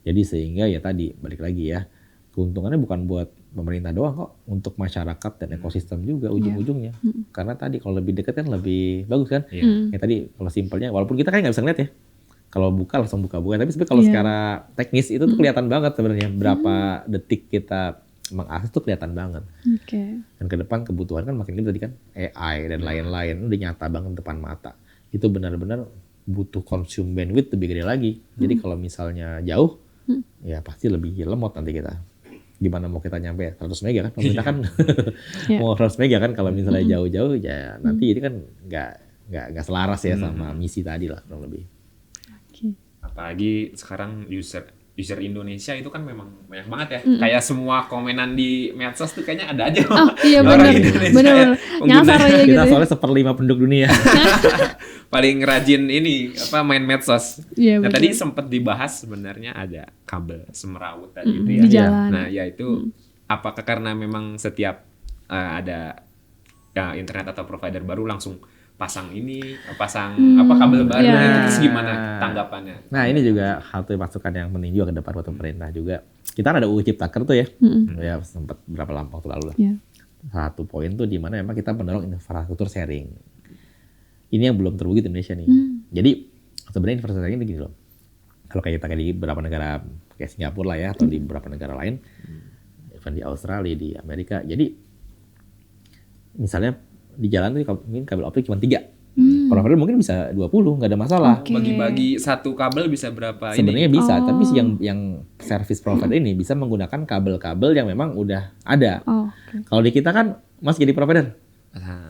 Jadi sehingga ya tadi balik lagi ya, keuntungannya bukan buat pemerintah doang kok, untuk masyarakat dan ekosistem juga ujung-ujungnya. Karena tadi kalau lebih dekat kan lebih bagus kan. Ya tadi kalau simpelnya walaupun kita kan nggak bisa ngeliat ya. Kalau buka langsung buka-buka, tapi sebenarnya kalau secara teknis itu tuh kelihatan banget sebenarnya berapa detik kita mengakses tuh kelihatan banget. Dan ke depan kebutuhan kan makin gede tadi kan AI dan lain-lain udah nyata banget depan mata. Itu benar-benar butuh consume bandwidth lebih gede lagi. Jadi kalau misalnya jauh, ya pasti lebih lemot nanti kita. Gimana mau kita nyampe 100 mega kan? Pemerintah kan mau 100 mega kan kalau misalnya jauh-jauh ya nanti ini kan nggak selaras ya sama misi tadi lah kurang lebih. Apalagi sekarang user Indonesia itu kan memang banyak banget ya. Kayak semua komenan di medsos tuh kayaknya ada aja. Oh iya benar. Nyasar aja gitu. Kita soalnya 1/5 penduduk dunia. Paling rajin ini apa main medsos. Iya, nah tadi sempat dibahas sebenarnya ada kabel semrawut tadi gitu ya. Di jalan. Nah ya itu apakah karena memang setiap ada ya, internet atau provider baru langsung pasang apa kabel baru itu terus gimana tanggapannya? Nah ini juga satu masukan yang penting juga ke depan buat pemerintah juga. Kita ada UU Ciptaker tuh ya, ya sempat berapa lama waktu lalu lah. Satu poin tuh di mana memang kita mendorong infrastruktur sharing. Ini yang belum terwujud di Indonesia nih. Jadi sebenarnya infrastruktur sharing ini gini loh. Kalau kayak kita di beberapa negara kayak Singapura lah ya atau di beberapa negara lain, even di Australia, di Amerika. Jadi misalnya di jalan tuh mungkin kabel optik cuma 3. Provider mungkin bisa 20, nggak ada masalah. Bagi-bagi satu kabel bisa berapa sebenarnya bisa, tapi yang service provider ini bisa menggunakan kabel-kabel yang memang udah ada. Kalau di kita kan masih jadi provider.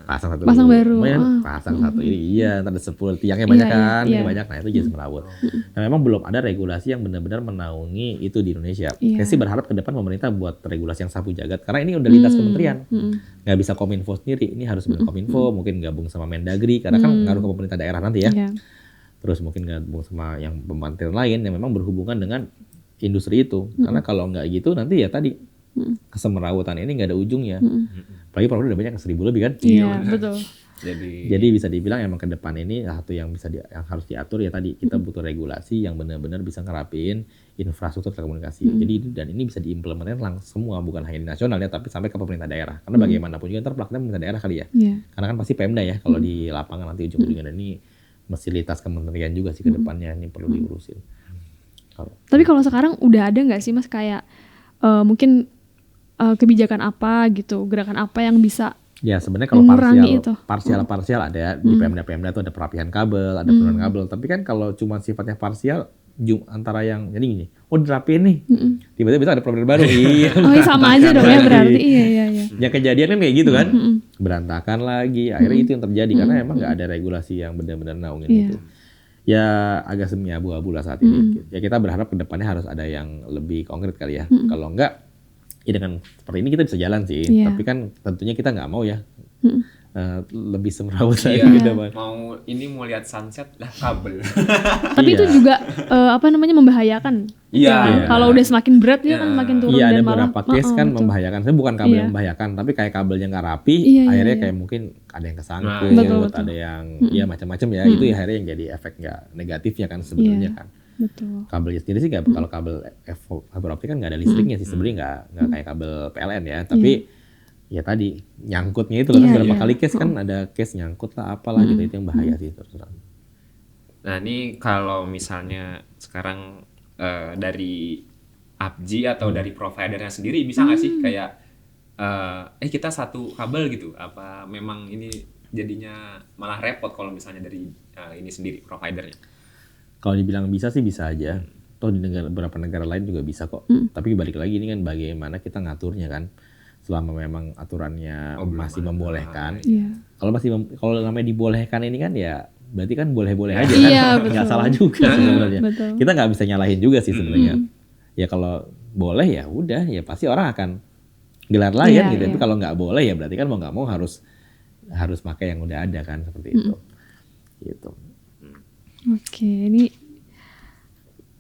Pasang baru. Pasang satu ini iya, ada 10 tiangnya banyak kan, banyak. Nah itu jadi semrawut. Nah memang belum ada regulasi yang benar-benar menaungi itu di Indonesia. Saya sih berharap ke depan pemerintah buat regulasi yang sapu jagat karena ini udah lintas kementerian. Nggak bisa Kominfo sendiri, ini harus Kominfo, mungkin gabung sama Mendagri karena kan ngaruh ke pemerintah daerah nanti ya. Terus mungkin gabung sama yang pembantiran lain yang memang berhubungan dengan industri itu. Karena kalau nggak gitu nanti ya tadi kesemrawutan ini nggak ada ujungnya. Apalagi provider udah banyak 1.000 lebih kan. Iya betul. Jadi bisa dibilang emang ke depan ini satu yang yang harus diatur ya tadi kita butuh regulasi yang benar-benar bisa ngerapin infrastruktur telekomunikasi. Jadi dan ini bisa diimplementasikan langsung semua bukan hanya di nasional ya tapi sampai ke pemerintah daerah. Karena bagaimanapun juga ntar pelaksanaan pemerintah daerah kali ya. Karena kan pasti Pemda ya kalau di lapangan nanti ujung-ujungnya dan ini mesti lintas kementerian juga sih ke depannya ini perlu diurusin. Tapi kalau sekarang udah ada nggak sih Mas kayak mungkin kebijakan apa gitu, gerakan apa yang bisa ya sebenarnya kalau parsial ada di Pemda tuh ada perapihan kabel, ada penurunan kabel. Tapi kan kalau cuma sifatnya parsial, antara yang jadi gini, dirapiin nih, tiba-tiba bisa ada provider baru. Sama aja dong ya berarti. Iya. Yang kejadian kan kayak gitu kan, berantakan lagi. Akhirnya itu yang terjadi karena emang nggak ada regulasi yang benar-benar naungin itu. Ya agak semi abu-abu lah saat ini. Ya kita berharap kedepannya harus ada yang lebih konkret kali ya. Kalau enggak, ya dengan seperti ini kita bisa jalan sih. Iya. Tapi kan tentunya kita nggak mau ya lebih semrawut lagi Iya. ke depan. mau lihat sunset lah kabel. Tapi itu Iya. juga membahayakan. Iya. Ya, kalau udah semakin berat dia kan makin turun Iya, dan ada malah beberapa case kan betul. membahayakan. Sebenarnya bukan kabel Iya. yang membahayakan, tapi kayak kabelnya nggak rapi, Iya, iya, akhirnya iya. kayak mungkin ada yang kesangkut, Nah, betul. ada yang ya macam-macam ya. Itu ya akhirnya yang jadi efek nggak negatifnya kan sebenarnya Iya. kan. Betul. Kabelnya sendiri sih nggak, kalau kabel fiber optik kan nggak ada listriknya sih sebenarnya, nggak kayak kabel PLN ya. Tapi ya tadi nyangkutnya itu loh, Iya, beberapa iya. kali case kan ada case nyangkut lah apalah gitu, itu yang bahaya sih terus terang. Nah ini kalau misalnya sekarang dari APJ atau dari providernya sendiri bisa nggak sih kayak kita satu kabel gitu? Apa memang ini jadinya malah repot kalau misalnya dari ini sendiri providernya? Kalau dibilang bisa sih bisa aja. Toh di beberapa negara lain juga bisa kok. Tapi balik lagi ini kan bagaimana kita ngaturnya kan. Selama memang aturannya masih membolehkan. Iya. Kalau namanya dibolehkan ini kan ya berarti kan boleh-boleh aja Iya, kan. Nggak betul. salah juga sebenarnya. Betul. Kita nggak bisa nyalahin juga sih sebenarnya. Ya kalau boleh ya udah, ya pasti orang akan gelar lain Iya, gitu. iya. Tapi kalau nggak boleh ya berarti kan mau nggak mau harus pakai yang udah ada kan, seperti itu. Gitu. Oke, ini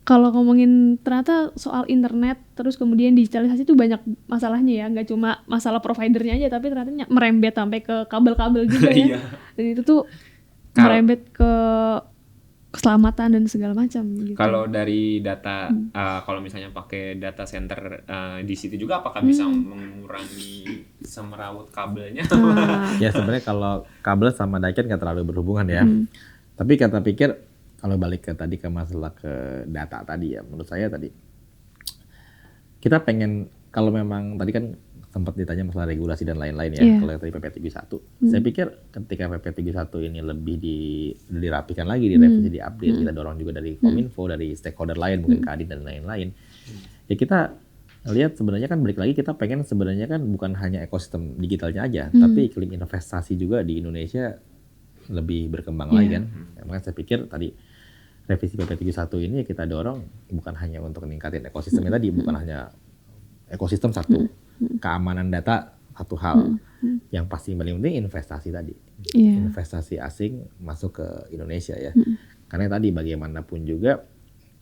kalau ngomongin ternyata soal internet terus kemudian digitalisasi itu banyak masalahnya ya, nggak cuma masalah providernya aja tapi ternyata merembet sampai ke kabel-kabel juga ya. Iya. Dan itu tuh merembet ke keselamatan dan segala macam gitu. Kalau dari data, kalau misalnya pakai data center di situ juga apakah bisa mengurangi semerawut kabelnya? Ya sebenarnya kalau kabel sama daikin nggak terlalu berhubungan ya. Tapi kata pikir kalau balik ke tadi ke masalah ke data tadi ya, menurut saya tadi kita pengen, kalau memang tadi kan sempat ditanya masalah regulasi dan lain-lain ya. Iya. Kalau tadi PP31, saya pikir ketika PP31 ini lebih dirapikan lagi, direvisi, diupdate, kita dorong juga dari Kominfo, dari stakeholder lain, mungkin Kadin dan lain-lain. Ya kita lihat sebenarnya kan balik lagi kita pengen sebenarnya kan bukan hanya ekosistem digitalnya aja, tapi iklim investasi juga di Indonesia lebih berkembang lagi kan. Makanya saya pikir tadi revisi PP31 ini kita dorong bukan hanya untuk meningkatin ekosistemnya tadi, bukan hanya ekosistem satu, keamanan data satu hal, yang pasti paling penting investasi tadi, investasi asing masuk ke Indonesia ya. Karena tadi bagaimanapun juga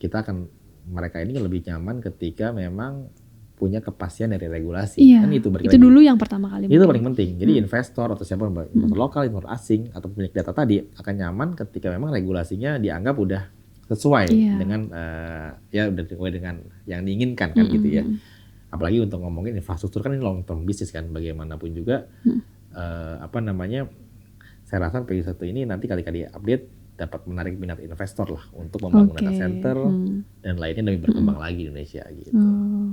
kita akan, mereka ini lebih nyaman ketika memang punya kepastian dari regulasi. Iya, Kan itu balik itu lagi. dulu yang pertama kali. Itu paling penting. Jadi investor atau siapa, investor lokal, investor asing atau pemilik data tadi akan nyaman ketika memang regulasinya dianggap udah sesuai dengan ya udah sesuai dengan yang diinginkan kan gitu ya. Apalagi untuk ngomongin infrastruktur kan ini long term bisnis kan, bagaimanapun juga saya rasa PP1 ini nanti kali-kali update dapat menarik minat investor lah untuk membangun data center dan lainnya lebih berkembang lagi di Indonesia gitu.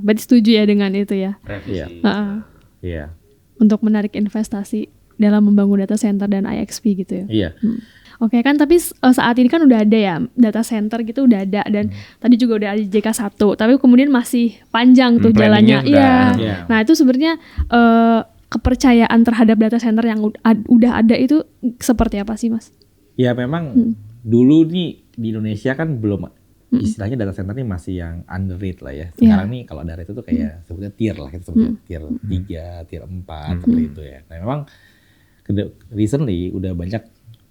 Berarti setuju ya dengan itu ya? Revisi. Iya. Untuk menarik investasi dalam membangun data center dan IXP gitu ya? Iya. Oke kan, tapi saat ini kan udah ada ya data center gitu, udah ada, dan tadi juga udah ada JK1, tapi kemudian masih panjang tuh jalannya. Iya. Nah itu sebenarnya kepercayaan terhadap data center yang udah ada itu seperti apa sih Mas? Ya memang dulu nih di Indonesia kan belum, istilahnya data center ini masih yang underrate lah ya. Sekarang nih kalau underrate itu tuh kayak sebutnya tier lah, kita sebutnya tier 3, tier 4 seperti itu ya. Nah memang recently udah banyak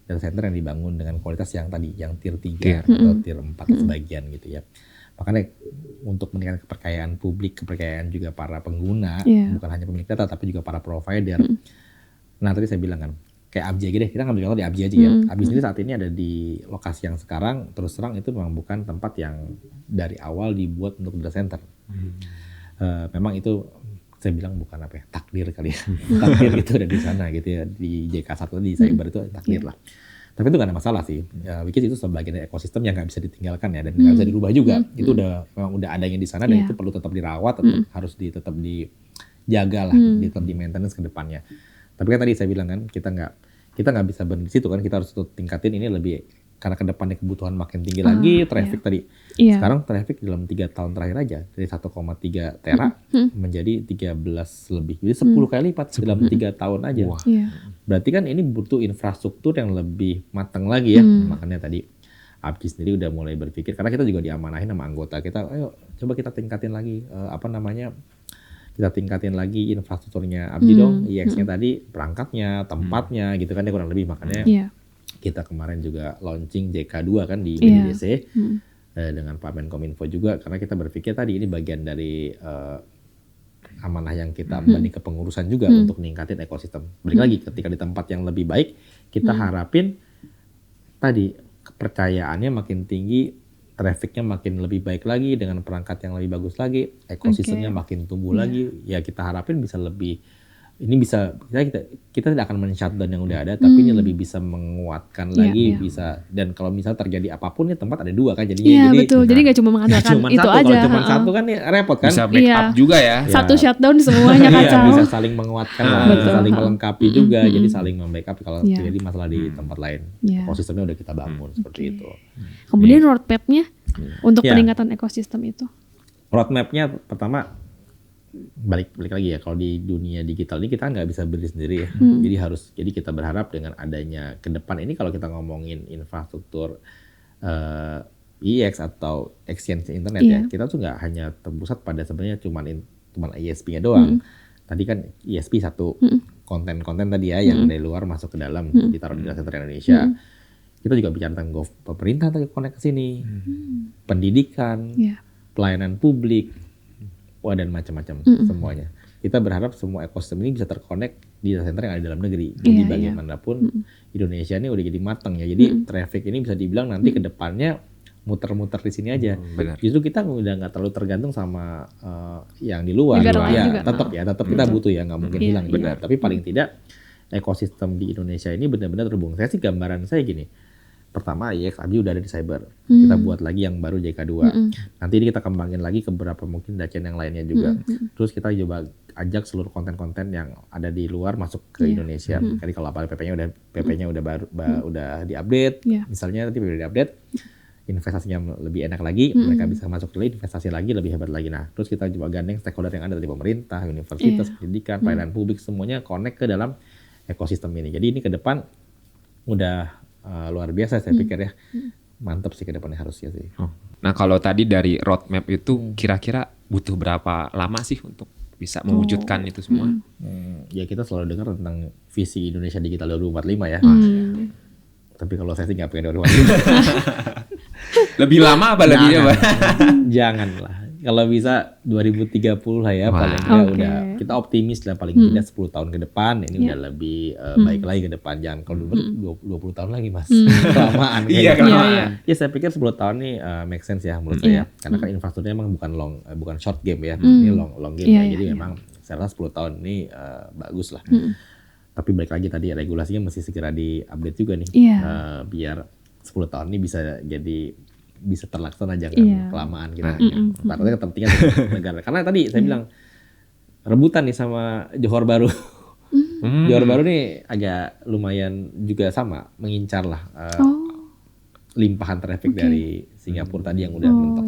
data center yang dibangun dengan kualitas yang tadi, yang tier 3 atau tier 4 sebagian gitu ya. Makanya untuk meningkatkan kepercayaan publik, kepercayaan juga para pengguna, bukan hanya pemilik data tapi juga para provider. Nah tadi saya bilang kan, kayak ABJ aja deh, kita ngambil contoh di ABJ aja ya. ABJ sendiri saat ini ada di lokasi yang sekarang, terus terang itu memang bukan tempat yang dari awal dibuat untuk data center. Memang itu saya bilang bukan apa ya, takdir kali ya. Takdir gitu ada di sana gitu ya, di JK1 di cyber itu takdir lah. Tapi itu gak ada masalah sih, which is itu sebagian dari ekosistem yang gak bisa ditinggalkan ya, dan gak bisa dirubah juga. Itu memang udah adanya di sana dan itu perlu tetap dirawat, harus tetap dijaga lah, tetap di maintenance ke depannya. Tapi kan tadi saya bilang kan, kita nggak bisa berhenti di situ kan, kita harus tingkatin ini lebih, karena ke depannya kebutuhan makin tinggi lagi, traffic tadi. Sekarang traffic dalam 3 tahun terakhir aja dari 1,3 tera menjadi 13 lebih. Jadi 10 kali lipat dalam 3 tahun aja. Berarti kan ini butuh infrastruktur yang lebih matang lagi ya. Makanya tadi APJI sendiri udah mulai berpikir, karena kita juga diamanahin sama anggota kita, ayo coba kita tingkatin lagi kita tingkatin lagi infrastrukturnya APJI dong, IX-nya tadi, perangkatnya, tempatnya gitu kan ya kurang lebih. Makanya kita kemarin juga launching JK2 kan di BDDC dengan Pak Menkominfo juga, karena kita berpikir tadi ini bagian dari amanah yang kita emban ke pengurusan juga untuk ningkatin ekosistem. Balik lagi, ketika di tempat yang lebih baik, kita harapin tadi kepercayaannya makin tinggi, trafficnya makin lebih baik lagi, dengan perangkat yang lebih bagus lagi, ekosistemnya makin tumbuh lagi. Ya kita harapin bisa lebih, ini bisa kita tidak akan men-shutdown yang udah ada, tapi ini lebih bisa menguatkan lagi, bisa. Dan kalau misalnya terjadi apapun nih tempat ada dua kan jadinya. Jadi betul. Jadi nggak cuma mengandalkan itu satu. aja. Kalau cuma satu kan ya repot kan. Bisa backup juga ya. Satu shutdown semuanya kacau. Bisa saling menguatkan, bisa saling melengkapi juga. Jadi saling membackup kalau terjadi masalah di tempat lain. Ekosistemnya udah kita bangun seperti itu. Kemudian roadmap-nya untuk peningkatan ekosistem itu. Roadmap-nya pertama balik lagi ya, kalau di dunia digital ini kita nggak bisa berdiri sendiri ya. Jadi kita berharap dengan adanya ke depan ini, kalau kita ngomongin infrastruktur IX atau exchange internet ya, kita tuh nggak hanya terpusat pada sebenarnya cuman ISP-nya doang. Tadi kan ISP satu, konten-konten tadi ya yang dari luar masuk ke dalam, ditaruh di data center Indonesia. Kita juga bicara tentang pemerintah tadi connect ke sini, pendidikan, pelayanan publik, dan macam-macam semuanya. Kita berharap semua ekosistem ini bisa terkonek di data center yang ada di dalam negeri. Jadi bagaimanapun Indonesia ini udah jadi matang ya. Jadi traffic ini bisa dibilang nanti ke depannya muter-muter di sini aja. Justru kita udah nggak terlalu tergantung sama yang di luar. Ya tetap kita butuh ya, nggak mungkin hilang. Benar. Tapi paling tidak ekosistem di Indonesia ini benar-benar terhubung. Saya sih gambaran saya gini. Pertama IX APJI udah ada di cyber, kita buat lagi yang baru JK2. Nanti ini kita kembangin lagi ke beberapa mungkin dacian yang lainnya juga. Terus kita coba ajak seluruh konten-konten yang ada di luar masuk ke Indonesia. Jadi kalau apa PP-nya udah baru udah diupdate, misalnya nanti udah diupdate, investasinya lebih enak lagi, mereka bisa masuk lagi, investasi lagi lebih hebat lagi. Nah, terus kita coba gandeng stakeholder yang ada dari pemerintah, universitas, pendidikan, pelayanan publik, semuanya connect ke dalam ekosistem ini. Jadi ini ke depan udah luar biasa saya pikir ya. Mantap sih ke depannya harusnya sih. Nah kalau tadi dari roadmap itu kira-kira butuh berapa lama sih untuk bisa mewujudkan itu semua? Ya kita selalu dengar tentang visi Indonesia Digital 2045 ya. Tapi kalau saya sih nggak pengen 2045. Lebih lama apa lebih apa? Janganlah. Kalau bisa 2030 lah ya, paling nggak udah kita optimis lah, paling tidak 10 tahun ke depan ini udah lebih baik lagi ke depan. Jangan kalau 20 tahun lagi Mas. Kelamaan. Kelamaan. Ya saya pikir 10 tahun nih make sense ya menurut saya. Karena kan infrastrukturnya emang bukan short game ya. Ini long game ya. Jadi memang saya rasa 10 tahun ini bagus lah. Tapi balik lagi tadi regulasinya mesti segera di-update juga nih. Biar 10 tahun ini bisa terlaksana, jangan kelamaan kita. Karena kepentingan negara. Karena tadi saya bilang rebutan nih sama Johor Bahru. Johor Bahru nih agak lumayan juga sama mengincar lah limpahan traffic dari Singapura tadi yang udah mentok.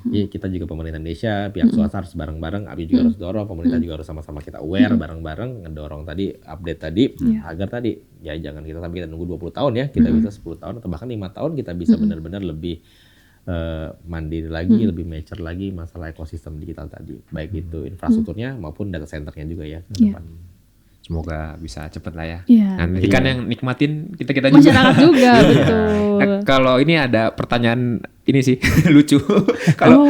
Jadi kita juga pemerintah Indonesia, pihak swasta harus bareng-bareng, APJI juga harus dorong, pemerintah juga harus sama-sama kita aware bareng-bareng, ngedorong tadi update tadi agar tadi ya jangan kita sampai kita nunggu 20 tahun ya, kita bisa 10 tahun atau bahkan 5 tahun kita bisa benar-benar lebih mandiri lagi, lebih mature lagi masalah ekosistem digital tadi, baik itu infrastrukturnya maupun data centernya juga ya ke depan. Semoga bisa cepet lah ya. Nah, nanti kan yang nikmatin kita juga. Masyarakat juga, betul. Nah, kalau ini ada pertanyaan ini sih lucu. Kalau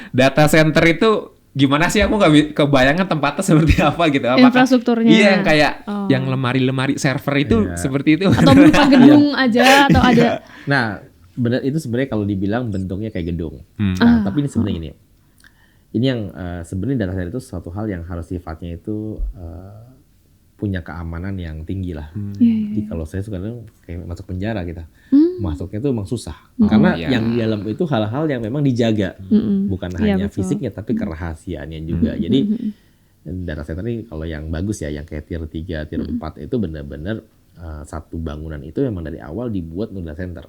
data center itu gimana sih? Aku nggak kebayangan tempatnya seperti apa gitu. Apakah infrastrukturnya? Iya, yang kayak yang lemari-lemari server itu seperti itu. Atau berupa gedung aja atau ada. Nah, benar itu sebenarnya kalau dibilang bentuknya kayak gedung. Nah, tapi ini sebenarnya ini. Ini yang sebenarnya data center itu suatu hal yang harus sifatnya itu punya keamanan yang tinggi lah. Jadi kalau saya suka kayak masuk penjara kita. Masuknya itu memang susah. Karena yang di dalam itu hal-hal yang memang dijaga. Bukan hanya fisiknya tapi kerahasiaannya juga. Jadi data center ini kalau yang bagus ya, yang kayak tier 3, tier 4 itu benar-benar satu bangunan itu memang dari awal dibuat untuk data center.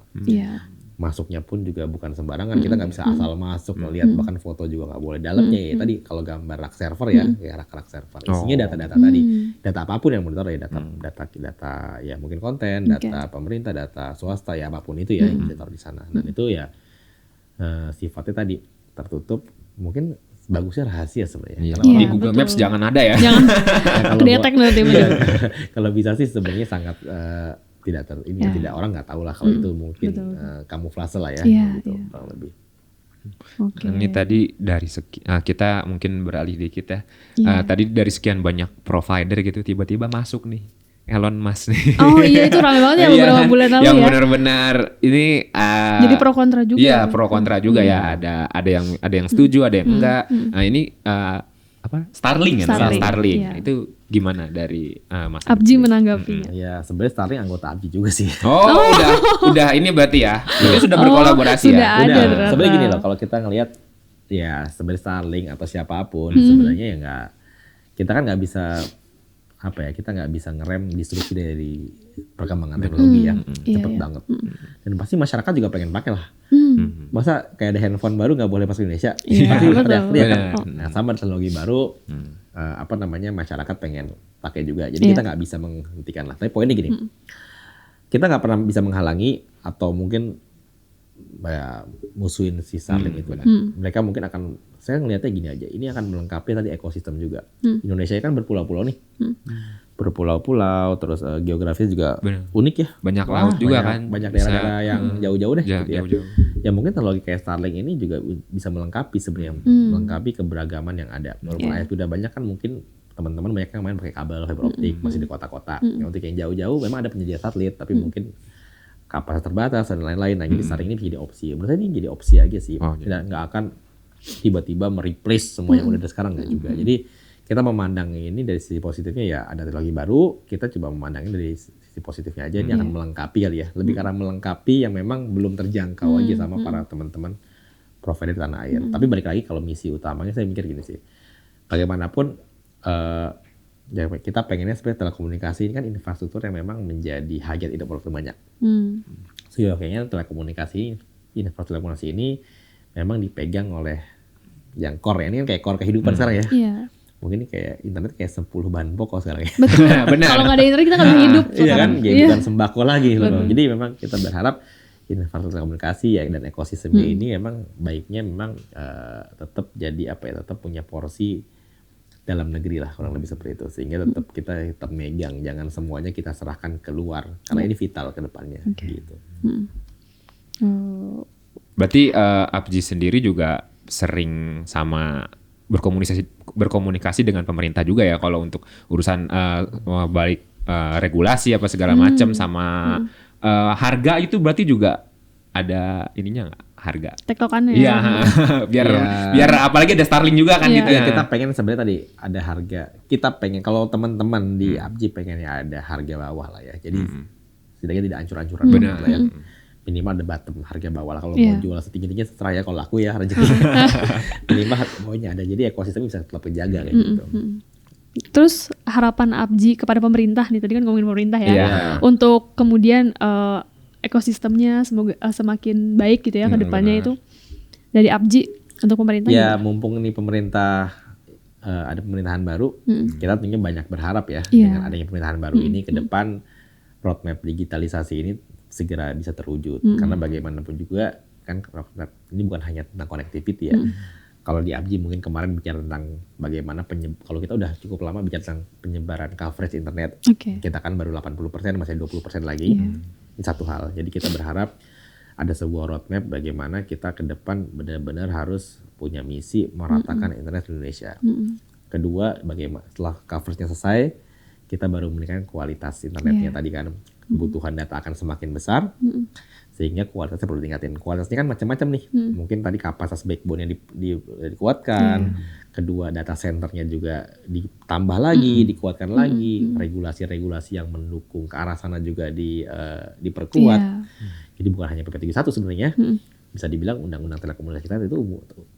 masuknya pun juga bukan sembarangan. Kita nggak bisa asal masuk ngelihat, bahkan foto juga nggak boleh. Dalamnya ya tadi kalau gambar rak server ya rak server isinya data-data tadi, data apapun yang monitor ya, data ya mungkin konten, data pemerintah, data swasta ya apapun itu ya yang bisa taruh di sana. Dan itu ya sifatnya tadi tertutup, mungkin bagusnya rahasia sebenarnya. Di Google Maps jangan ada ya. Jangan kedetek nanti. Kalau bisa sih sebenarnya sangat tidak tidak orang nggak tahu lah kalau itu mungkin kamuflase lah ya, gitu kurang lebih. Ini tadi dari kita mungkin beralih dikit ya. Tadi dari sekian banyak provider gitu tiba-tiba masuk nih Elon Musk nih. Oh iya, itu ramai banget ya beberapa bulan lalu yang ya. benar-benar ini jadi pro kontra juga. Iya, pro kontra juga ya. Ada yang setuju, ada yang enggak. Nah, ini Starlink kan? Starlink. Iya. Itu gimana dari Mas Abji menanggapinya? Ya sebenarnya Starlink anggota Abji juga sih. Oh, udah ini berarti ya. Itu sudah berkolaborasi sudah ya. ada. Udah. Sebenarnya gini loh, kalau kita ngelihat ya sebenarnya Starlink atau siapapun sebenarnya ya nggak, kita kan nggak bisa kita nggak bisa ngerem disrupsi dari perkembangan teknologi ya, cepet banget. Dan pasti masyarakat juga pengen pakai lah. Masa kayak ada handphone baru nggak boleh masuk Indonesia? Pasti teriak-teriak kan. Nah sama teknologi baru, masyarakat pengen pakai juga. Jadi kita nggak bisa menghentikan lah. Tapi poinnya gini, kita nggak pernah bisa menghalangi atau mungkin musuhin si Starlink itu. Mereka mungkin akan, saya ngelihatnya gini aja, ini akan melengkapi tadi ekosistem juga. Indonesia kan berpulau-pulau nih, berpulau-pulau, terus geografis juga unik ya. Banyak laut juga kan. Banyak daerah-daerah yang jauh-jauh deh. Gitu jauh-jauh. Ya mungkin teknologi kayak Starlink ini juga bisa melengkapi sebenarnya, melengkapi keberagaman yang ada. Walaupun udah banyak kan mungkin teman-teman banyak yang main pakai kabel fiber optik masih di kota-kota. Yang untuk yang jauh-jauh memang ada penyedia satelit, tapi mungkin kapasitas terbatas dan lain-lain. Nah, jadi Starlink ini jadi opsi. Menurut saya ini jadi opsi aja sih. Nggak akan tiba-tiba mereplace semua yang udah ada sekarang, nggak juga. Jadi kita memandang ini dari sisi positifnya ya, ada teknologi baru, kita coba memandangnya dari sisi positifnya aja. Ini akan melengkapi kali ya, lebih karena melengkapi yang memang belum terjangkau aja sama para teman-teman provider di tanah air. Tapi balik lagi kalau misi utamanya saya mikir gini sih, bagaimanapun ya kita pengennya sebenarnya telekomunikasi ini kan infrastruktur yang memang menjadi hajat hidup orang banyak. So ya kayaknya infrastruktur telekomunikasi ini memang dipegang oleh yang core ya. Ini kan kayak core kehidupan sekarang ya. Iya. Mungkin ini kayak internet kayak 10 bahan pokok sekarang ya. Betul. Benar. Kalau nggak ada internet kita nggak bisa hidup. Iya kan, bukan sembako lagi loh. Jadi memang kita berharap infrastruktur telekomunikasi ya dan ekosistemnya ini memang baiknya memang tetap jadi tetap punya porsi dalam negeri lah, kurang lebih seperti itu, sehingga kita megang, jangan semuanya kita serahkan keluar karena ini vital ke depannya gitu. Berarti Abji sendiri juga sering sama berkomunikasi dengan pemerintah juga ya kalau untuk urusan balik regulasi apa segala macam sama harga itu berarti juga ada ininya nggak? Harga tektokannya ya. biar apalagi ada Starlink juga kan gitu ya. Kita pengen sebenarnya tadi ada harga. Kita pengen kalau teman-teman di Abji pengennya ada harga bawah lah ya. Jadi setidaknya tidak ancur-ancuran lah ya. Minimal ada bottom harga bawah lah. Kalau mau jual setinggi-tingginya terserah ya, kalau laku ya rezeki. Minimal maunya ada. Jadi ekosistem bisa tetap terjaga kayak gitu. Terus harapan Abji kepada pemerintah nih, tadi kan ngomongin pemerintah ya. Untuk kemudian ekosistemnya semoga semakin baik gitu ya ke depannya itu dari Abji untuk pemerintah. Ya mumpung ini pemerintah ada pemerintahan baru, kita tentunya banyak berharap ya dengan adanya pemerintahan baru ini ke depan roadmap digitalisasi ini segera bisa terwujud. Karena bagaimanapun juga kan roadmap ini bukan hanya tentang connectivity ya. Kalau di Abji mungkin kemarin bicara tentang bagaimana kalau kita udah cukup lama bicara tentang penyebaran coverage internet. Kita kan baru 80%, masih 20% lagi. Ini satu hal. Jadi kita berharap ada sebuah roadmap bagaimana kita ke depan benar-benar harus punya misi meratakan internet di Indonesia. Kedua, bagaimana setelah coveragenya selesai, kita baru meningkatkan kualitas internetnya. Tadi kan kebutuhan data akan semakin besar, sehingga kualitasnya perlu ditingkatin. Kualitasnya kan macam-macam nih. Mungkin tadi kapasitas backbone-nya dikuatkan. Kedua, data centernya juga ditambah lagi, dikuatkan lagi. Regulasi-regulasi yang mendukung ke arah sana juga diperkuat. Jadi bukan hanya PP 71 sebenarnya. Bisa dibilang undang-undang telekomunikasi kita itu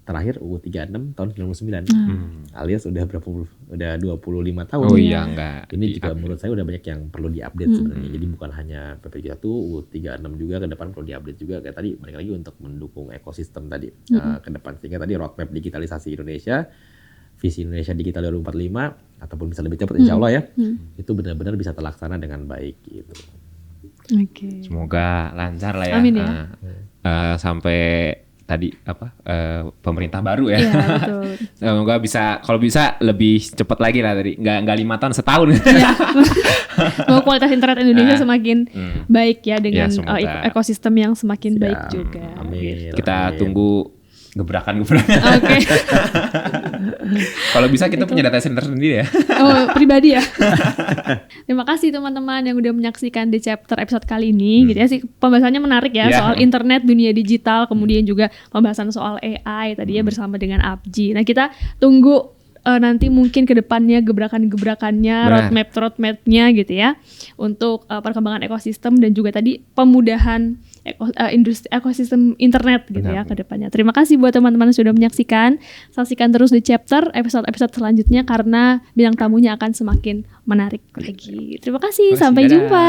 terakhir UU 36 tahun 99. Alias udah 25 tahun. Oh iya, enggak. Ini juga menurut saya udah banyak yang perlu diupdate sebenarnya. Jadi bukan hanya PP 1, UU 36 juga ke depan perlu diupdate juga. Kayak tadi balik lagi untuk mendukung ekosistem tadi ke depan. Sehingga tadi roadmap digitalisasi Indonesia, visi Indonesia Digital 2045 ataupun bisa lebih cepat insya Allah ya. Itu benar-benar bisa terlaksana dengan baik gitu. Oke. Semoga lancar lah ya. Amin ya. Sampai tadi pemerintah baru ya. Iya, betul. Semoga bisa, kalau bisa lebih cepat lagi lah tadi. Nggak 5 tahun, setahun. Iya. Semoga kualitas internet Indonesia semakin baik ya dengan Ya, semoga. ekosistem yang semakin baik Siap. juga. Amin. Kita Amin. tunggu gebrakan. Oke. Kalau bisa kita punya data center sendiri ya. Oh, pribadi ya. Terima kasih teman-teman yang udah menyaksikan di chapter episode kali ini. Gitu ya sih, pembahasannya menarik ya, Iya. soal internet, dunia digital, kemudian juga pembahasan soal AI tadi ya bersama dengan Abji. Nah, kita tunggu nanti mungkin ke depannya gebrakan-gebrakannya, Benar. roadmap-nya gitu ya, untuk perkembangan ekosistem dan juga tadi pemudahan industri ekosistem internet gitu ya ke depannya. Terima kasih buat teman-teman yang sudah menyaksikan. Saksikan terus di chapter episode-episode selanjutnya karena bintang tamunya akan semakin menarik lagi. Terima kasih, sampai Dadah. jumpa.